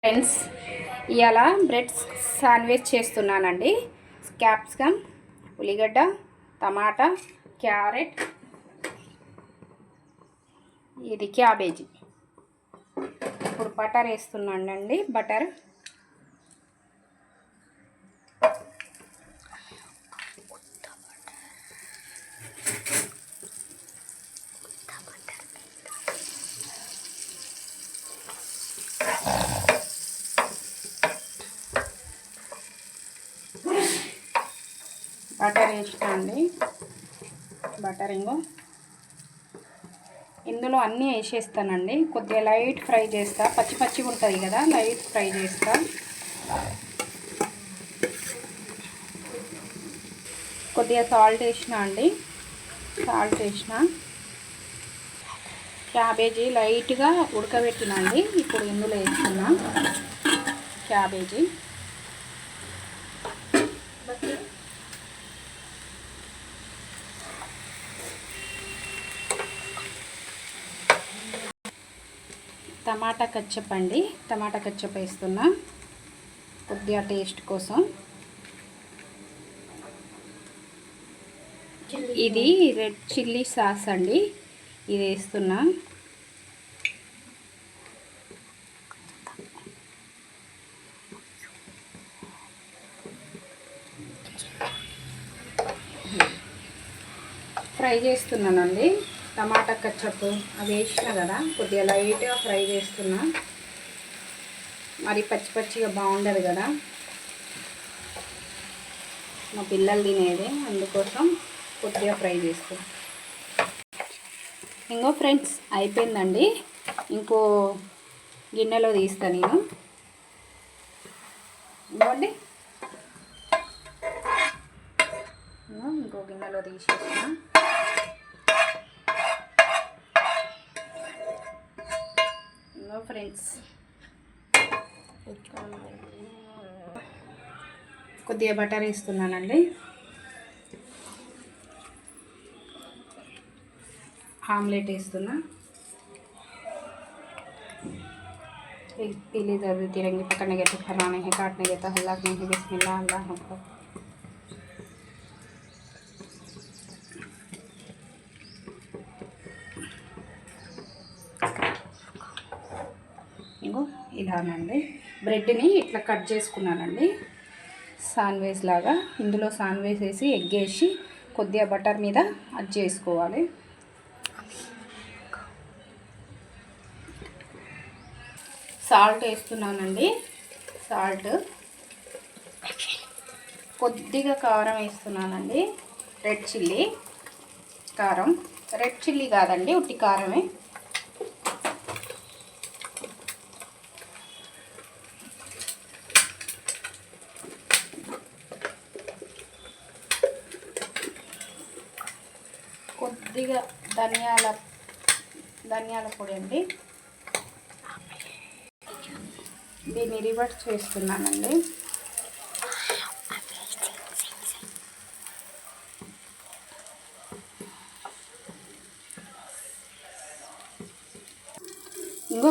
Friends, ఇవాళ bread sandwich చేస్తున్నానండి. Capsicum, ఉల్లిగడ్డ, టమాటా, క్యారెట్, ఇది క్యాబేజీ. ఇప్పుడు బటర్ వేస్తున్నానండి. బటర్ వేసిన అండి. బటర్ ఇందులో అన్నీ వేసేస్తానండి. కొద్దిగా లైట్ ఫ్రై చేస్తా, పచ్చి పచ్చిగా ఉంటుంది కదా, లైట్ ఫ్రై చేస్తా. కొద్దిగా సాల్ట్ వేసిన అండి. సాల్ట్ వేసిన. క్యాబేజీ లైట్గా ఉడకబెట్టినండి. ఇప్పుడు ఇందులో వేస్తున్నా క్యాబేజీ. టమాటా కచ్చప్ అండి. టమాటా కచ్చప్ వేస్తున్నా కొద్దిగా టేస్ట్ కోసం. ఇది రెడ్ చిల్లీ సాస్ అండి, ఇది వేస్తున్నా. ఫ్రై చేస్తున్నానండి. టమాటా కచ్చప్ అవి వేసిన కదా, కొద్దిగా లైట్గా ఫ్రై చేస్తున్నా. మరి పచ్చి పచ్చిగా బాగుండదు కదా, మా పిల్లలు తినేది, అందుకోసం కొద్దిగా ఫ్రై చేస్తున్నా. ఫ్రెండ్స్, అయిపోయిందండి. ఇంకో గిన్నెలో తీస్తా నేను. ఇవ్వండి, ఇంకో గిన్నెలో తీసేసిన. ఫ్రెండ్స్, కొద్దిగా బటర్ వేస్తున్నానండి. ఆమ్లెట్ వేస్తున్నా. पीली जरूर तिरंगे पकड़ने गए थे, फरमाने हैं काटने गए तो हल्ला नहीं है, बिस्मिल्लाह अल्लाह अकबर. ఇలానండి బ్రెడ్ని ఇట్లా కట్ చేసుకున్నానండి శాండ్విచ్ లాగా. ఇందులో శాండ్విచ్ వేసి ఎగ్ వేసి కొద్దిగా బటర్ మీద అది చేసుకోవాలి. సాల్ట్ వేస్తున్నానండి. సాల్ట్, కొద్దిగా కారం వేస్తున్నానండి. రెడ్ చిల్లీ కారం, రెడ్ చిల్లీ కాదండి, ఉట్టి కారమే. కొద్దిగా ధనియాల పొడి అండి. దీన్ని రివర్స్ చేస్తున్నానండి.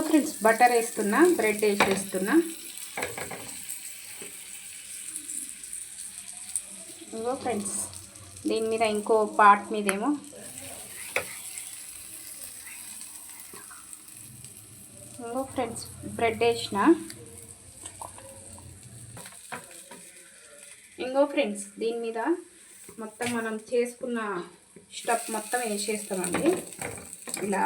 ఫ్రెండ్స్, బటర్ వేస్తున్నా, బ్రెడ్ వేసేస్తున్నా. ఫ్రెండ్స్, దీని మీద ఇంకో పార్ట్ మీదేమో ఫ్రెండ్స్ బ్రెడ్ వేసిన. ఫ్రెండ్స్, దీని మీద మొత్తం మనం చేసుకున్న స్టఫ్ మొత్తం వేసేస్తామండి ఇలా.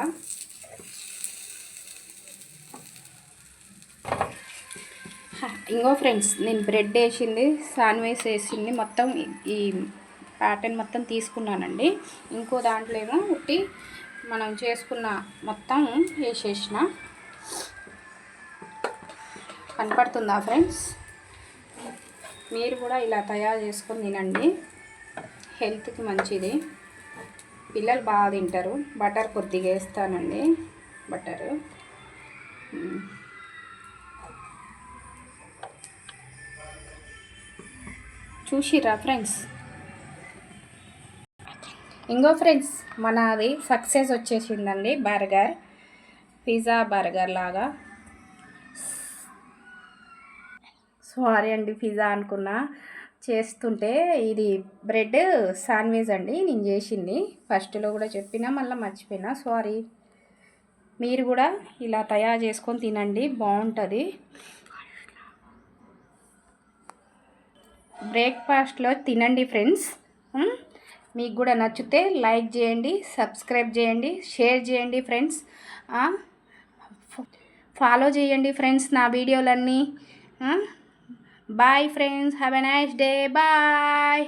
ఫ్రెండ్స్, నేను బ్రెడ్ వేసింది, శాండ్విచ్ వేసింది మొత్తం ఈ ప్యాటర్న్ మొత్తం తీసుకున్నానండి. ఇంకో దాంట్లో ఏమో ఉట్టి మనం చేసుకున్న మొత్తం వేసేసిన. కనపడుతుందా ఫ్రెండ్స్? మీరు కూడా ఇలా తయారు చేసుకొని తినండి, హెల్త్కి మంచిది, పిల్లలు బాగా తింటారు. బటర్ కొద్దిగా వేస్తానండి. బటరు చూసిరా ఫ్రెండ్స్? ఫ్రెండ్స్, మనది సక్సెస్ వచ్చేసిందండి. బర్గర్, పిజ్జా బర్గర్ లాగా సారీ అండి, పిజ్జా అనుకున్నా. చేస్తుంటే ఇది బ్రెడ్ శాండ్విచ్ అండి నేను చేసింది. ఫస్ట్లో కూడా చెప్పినా, మళ్ళీ మర్చిపోయినా, సారీ. మీరు కూడా ఇలా తయారు చేసుకొని తినండి, బాగుంటుంది. బ్రేక్ఫాస్ట్లో తినండి ఫ్రెండ్స్. మీకు కూడా నచ్చితే లైక్ చేయండి, సబ్స్క్రైబ్ చేయండి, షేర్ చేయండి ఫ్రెండ్స్. ఫాలో చేయండి ఫ్రెండ్స్ నా వీడియోలన్నీ. Bye friends, have a nice day, bye.